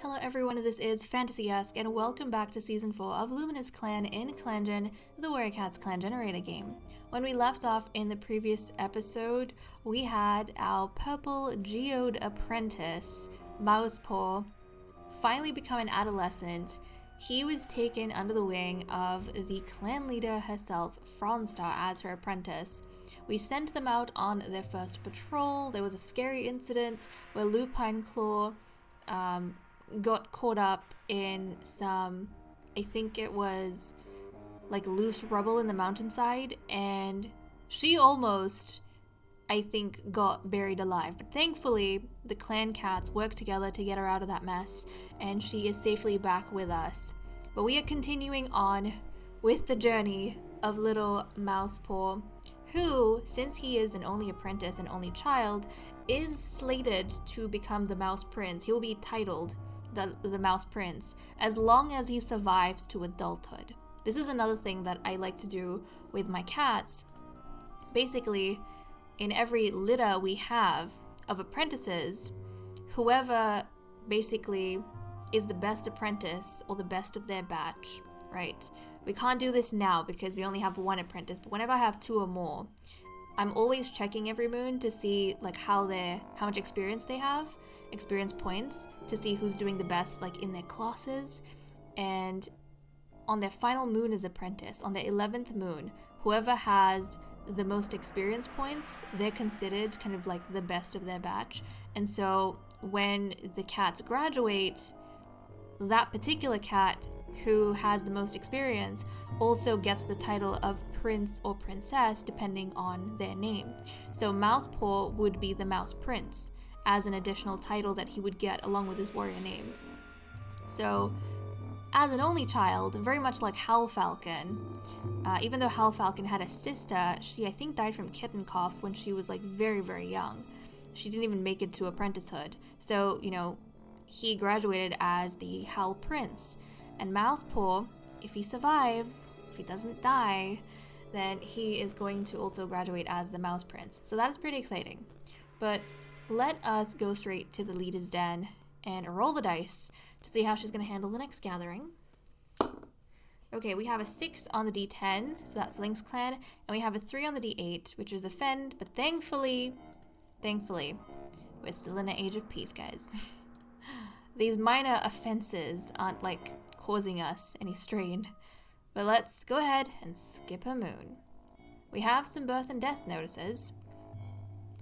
Hello everyone, this is Fantasy-esque, and welcome back to Season 4 of Luminous Clan in ClanGen, the Warrior Cats clan generator game. When we left off in the previous episode, we had our purple geode apprentice, Mousepaw, finally become an adolescent. He was taken under the wing of the clan leader herself, Fronstar, as her apprentice. We sent them out on their first patrol. There was a scary incident where Lupine Claw got caught up in some, I think it was like loose rubble in the mountainside, and she almost, I think, got buried alive. But thankfully, the clan cats worked together to get her out of that mess, and she is safely back with us. But we are continuing on with the journey of little Mousepaw, who, since he is an only apprentice and only child, is slated to become the Mouse Prince. He will be titled the Mouse Prince as long as he survives to adulthood. This is another thing that I like to do with my cats. Basically, in every litter we have of apprentices, whoever basically is the best apprentice or the best of their batch, right? We can't do this now because we only have one apprentice, but whenever I have two or more, I'm always checking every moon to see like how much experience they have, experience points, to see who's doing the best like in their classes. And on their final moon as apprentice, on the 11th moon, whoever has the most experience points, they're considered kind of like the best of their batch. And so when the cats graduate, that particular cat who has the most experience also gets the title of prince or princess depending on their name. So Mousepaw would be the Mouse Prince as an additional title that he would get along with his warrior name. So as an only child, very much like Hal Falcon, even though Hal Falcon had a sister, she I think died from kitten cough when she was like very, very young. She didn't even make it to apprenticehood. So, you know, he graduated as the Hal Prince. And Mousepaw, if he survives, if he doesn't die, then he is going to also graduate as the Mouse Prince. So that is pretty exciting. But let us go straight to the leader's den and roll the dice to see how she's going to handle the next gathering. Okay, we have a 6 on the D10, so that's Lynx Clan, and we have a 3 on the D8, which is Offend, but thankfully, we're still in an age of peace, guys. These minor offenses aren't like causing us any strain. But let's go ahead and skip a moon. We have some birth and death notices.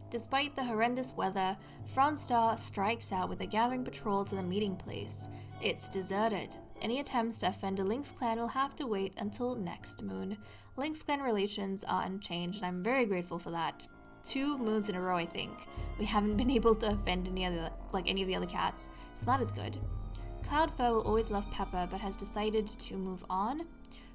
Despite the horrendous weather, Fronstar strikes out with a gathering patrol to the meeting place. It's deserted. Any attempts to offend a Lynx Clan will have to wait until next moon. Lynx Clan relations are unchanged, and I'm very grateful for that. 2 moons in a row, I think. We haven't been able to offend any of the other cats, so that is good. Cloudfur will always love Pepper, but has decided to move on.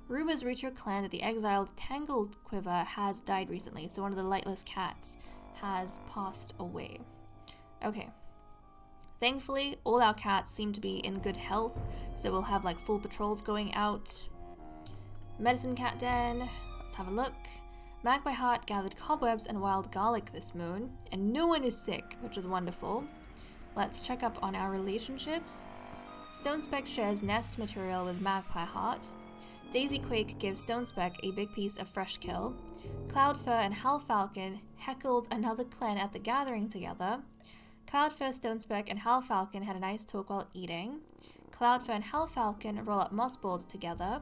Rumors reach your clan that the exiled Tangled Quiver has died recently, so one of the lightless cats has passed away. Okay. Thankfully, all our cats seem to be in good health, so we'll have like full patrols going out. Medicine Cat Den, let's have a look. Magpie Heart gathered cobwebs and wild garlic this moon, and no one is sick, which is wonderful. Let's check up on our relationships. Stonespeck shares nest material with Magpie Heart. Daisy Quake gives Stonespeck a big piece of fresh kill. Cloudfur and Hal Falcon heckled another clan at the gathering together. Cloudfur, Stonespeck, and Hal Falcon had a nice talk while eating. Cloudfur and Hal Falcon roll up moss balls together.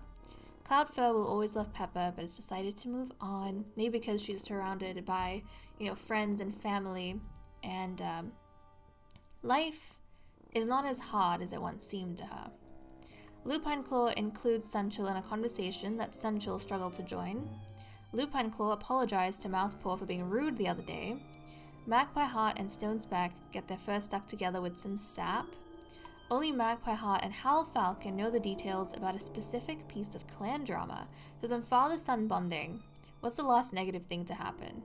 Cloudfur will always love Pepper, but has decided to move on, maybe because she's surrounded by, you know, friends and family, and life is not as hard as it once seemed to her. Lupine Claw includes Sunchill in a conversation that Sunchill struggled to join. Lupine Claw apologized to Mousepaw for being rude the other day. Magpie Heart and Stonespeck get their first stuck together with some sap. Only Magpie Heart and Hal Falcon know the details about a specific piece of clan drama. Because on father-son bonding, what's the last negative thing to happen?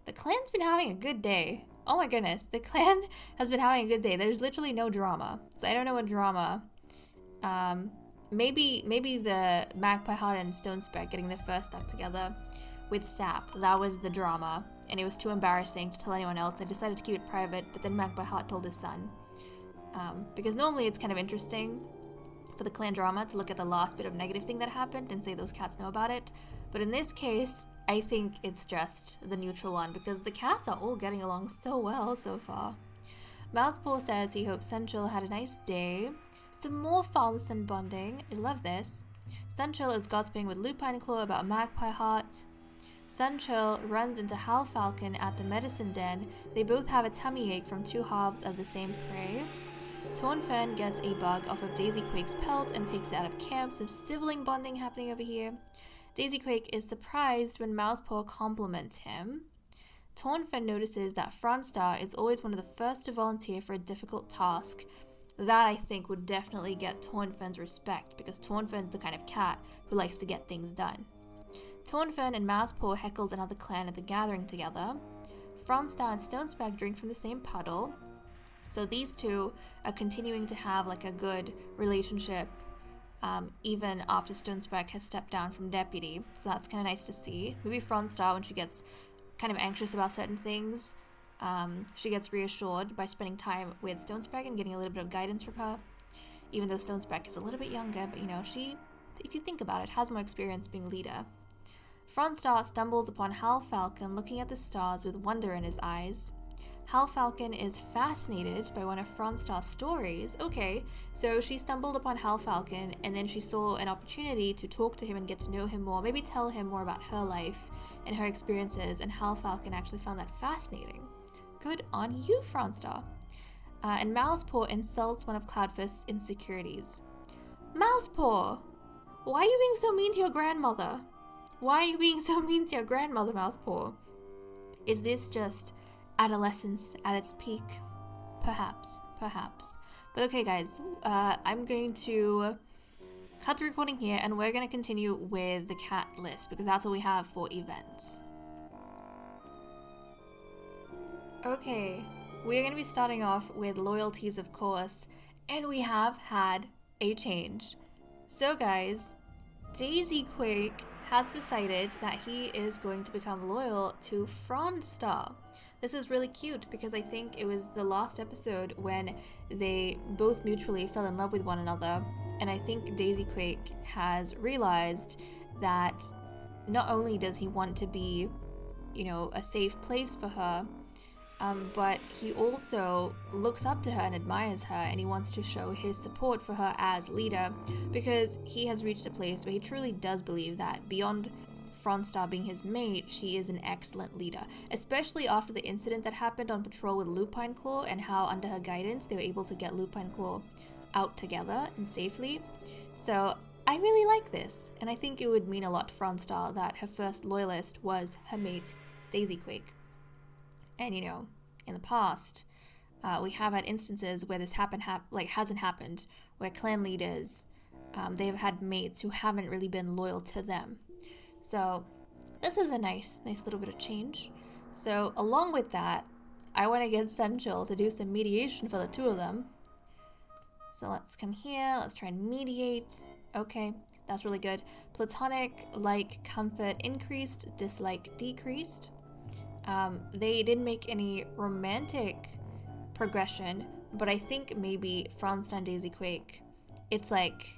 The clan's been having a good day. Oh my goodness, the clan has been having a good day. There's literally no drama. So I don't know what drama. Maybe the Magpie Heart and Stonespeck getting their first stuck together with sap. That was the drama. and it was too embarrassing to tell anyone else. They decided to keep it private, but then Magpie Heart told his son. Because normally it's kind of interesting for the clan drama to look at the last bit of negative thing that happened and say those cats know about it. But in this case, I think it's just the neutral one, because the cats are all getting along so well so far. Mousepaw says he hopes Senchil had a nice day. Some more father-son bonding. I love this. Senchil is gossiping with Lupine Claw about Magpie Heart. Senchil runs into Hal Falcon at the medicine den. They both have a tummy ache from two halves of the same prey. Tornfen gets a bug off of Daisy Quake's pelt and takes it out of camp. Some sibling bonding happening over here. Daisy Quake is surprised when Mousepaw compliments him. Tornfen notices that Fronstar is always one of the first to volunteer for a difficult task. That, I think, would definitely get Tornfen's respect, because Tornfen's the kind of cat who likes to get things done. Tornfen and Mousepaw heckled another clan at the gathering together. Fronstar and Stonespec drink from the same puddle. So these two are continuing to have like a good relationship even after Stonespec has stepped down from deputy. So that's kind of nice to see. Maybe Fronstar, when she gets kind of anxious about certain things, she gets reassured by spending time with Stonespec and getting a little bit of guidance from her. Even though Stonespec is a little bit younger, but you know, she, if you think about it, has more experience being leader. Fronstar stumbles upon Hal Falcon looking at the stars with wonder in his eyes. Hal Falcon is fascinated by one of Fronstar's stories. Okay, so she stumbled upon Hal Falcon and then she saw an opportunity to talk to him and get to know him more, maybe tell him more about her life and her experiences, and Hal Falcon actually found that fascinating. Good on you, Fronstar. And Mousepaw insults one of Cloudfist's insecurities. Mousepaw! Why are you being so mean to your grandmother? Why are you being so mean to your grandmother, Mousepaw? Is this just adolescence at its peak? Perhaps. But okay, guys, I'm going to cut the recording here and we're going to continue with the cat list, because that's what we have for events. Okay, we're going to be starting off with loyalties, of course, and we have had a change. So guys, Daisy Quake has decided that he is going to become loyal to Fronstar. This is really cute because I think it was the last episode when they both mutually fell in love with one another, and I think Daisy Quake has realized that not only does he want to be, you know, a safe place for her, but he also looks up to her and admires her, and he wants to show his support for her as leader, because he has reached a place where he truly does believe that beyond Fronstar being his mate, she is an excellent leader, especially after the incident that happened on patrol with Lupine Claw and how under her guidance they were able to get Lupine Claw out together and safely. So I really like this, and I think it would mean a lot to Fronstar that her first loyalist was her mate, Daisy Quake. And you know, in the past, we have had instances where this hasn't happened, where clan leaders, they've had mates who haven't really been loyal to them. So this is a nice little bit of change. So along with that, I want to get Senchil to do some mediation for the two of them. So let's come here, let's try and mediate. Okay, that's really good. Platonic, like, comfort increased, dislike decreased. They didn't make any romantic progression, but I think maybe Fronstar and Daisy Quake, it's like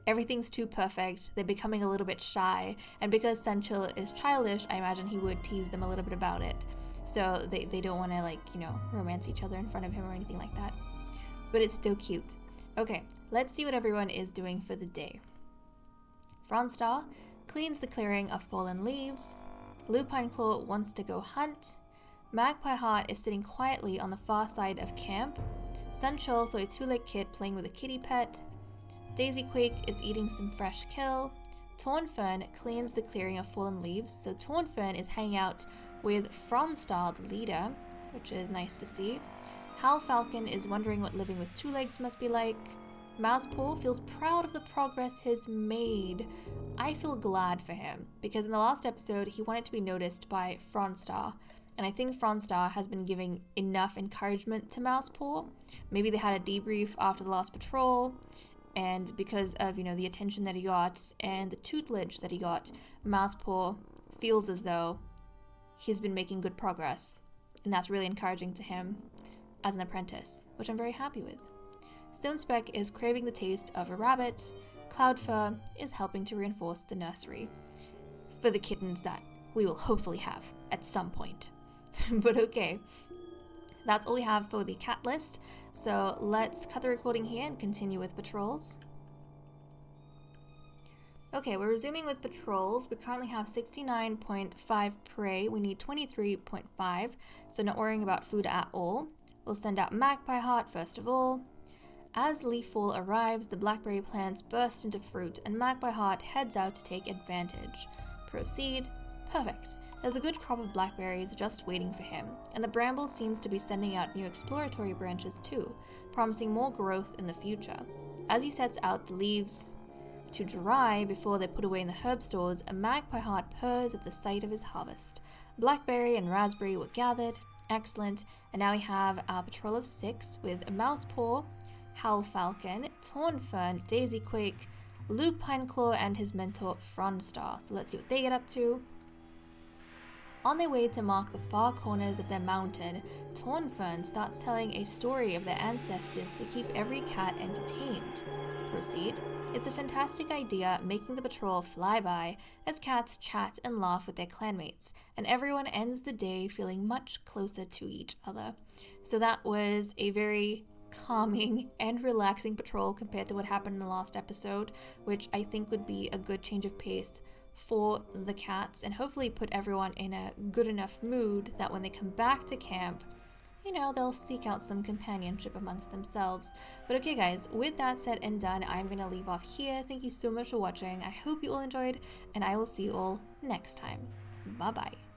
everything's too perfect, they're becoming a little bit shy, and because Senchil is childish, I imagine he would tease them a little bit about it. So they don't want to, like, you know, romance each other in front of him or anything like that. But it's still cute. Okay, let's see what everyone is doing for the day. Fronstar cleans the clearing of fallen leaves. Lupine Claw wants to go hunt. Magpie Heart is sitting quietly on the far side of camp. Senchil saw a two-legged kid playing with a kitty pet. Daisy Quake is eating some fresh kill. Tornfen cleans the clearing of fallen leaves, so Tornfen is hanging out with Fronstar, the leader, which is nice to see. Hal Falcon is wondering what living with two legs must be like. Mousepaw feels proud of the progress he's made. I feel glad for him, because in the last episode, he wanted to be noticed by Fronstar, and I think Fronstar has been giving enough encouragement to Mousepaw. Maybe they had a debrief after the last patrol, and because of, you know, the attention that he got and the tutelage that he got, Mousepaw feels as though he's been making good progress, and that's really encouraging to him as an apprentice, which I'm very happy with. Stonespeck is craving the taste of a rabbit. Cloudfur is helping to reinforce the nursery for the kittens that we will hopefully have at some point. But okay, that's all we have for the cat list. So let's cut the recording here and continue with patrols. Okay, we're resuming with patrols. We currently have 69.5 prey. We need 23.5, so not worrying about food at all. We'll send out Magpie Heart first of all. As leafall arrives, the blackberry plants burst into fruit, and Magpie Heart heads out to take advantage. Proceed. Perfect. There's a good crop of blackberries just waiting for him, and the bramble seems to be sending out new exploratory branches too, promising more growth in the future. As he sets out the leaves to dry before they're put away in the herb stores, a Magpie Heart purrs at the sight of his harvest. Blackberry and raspberry were gathered. Excellent. And now we have our patrol of 6 with a Mousepaw, Howl Falcon, Tornfern, Daisy Quake, Lupine Claw, and his mentor Fronstar. So let's see what they get up to. On their way to mark the far corners of their mountain, Tornfern starts telling a story of their ancestors to keep every cat entertained. Proceed. It's a fantastic idea, making the patrol fly by as cats chat and laugh with their clanmates, and everyone ends the day feeling much closer to each other. So that was a very calming and relaxing patrol compared to what happened in the last episode, which I think would be a good change of pace for the cats and hopefully put everyone in a good enough mood that when they come back to camp, you know, they'll seek out some companionship amongst themselves. But okay guys, with that said and done, I'm going to leave off here. Thank you so much for watching. I hope you all enjoyed, and I will see you all next time. Bye bye.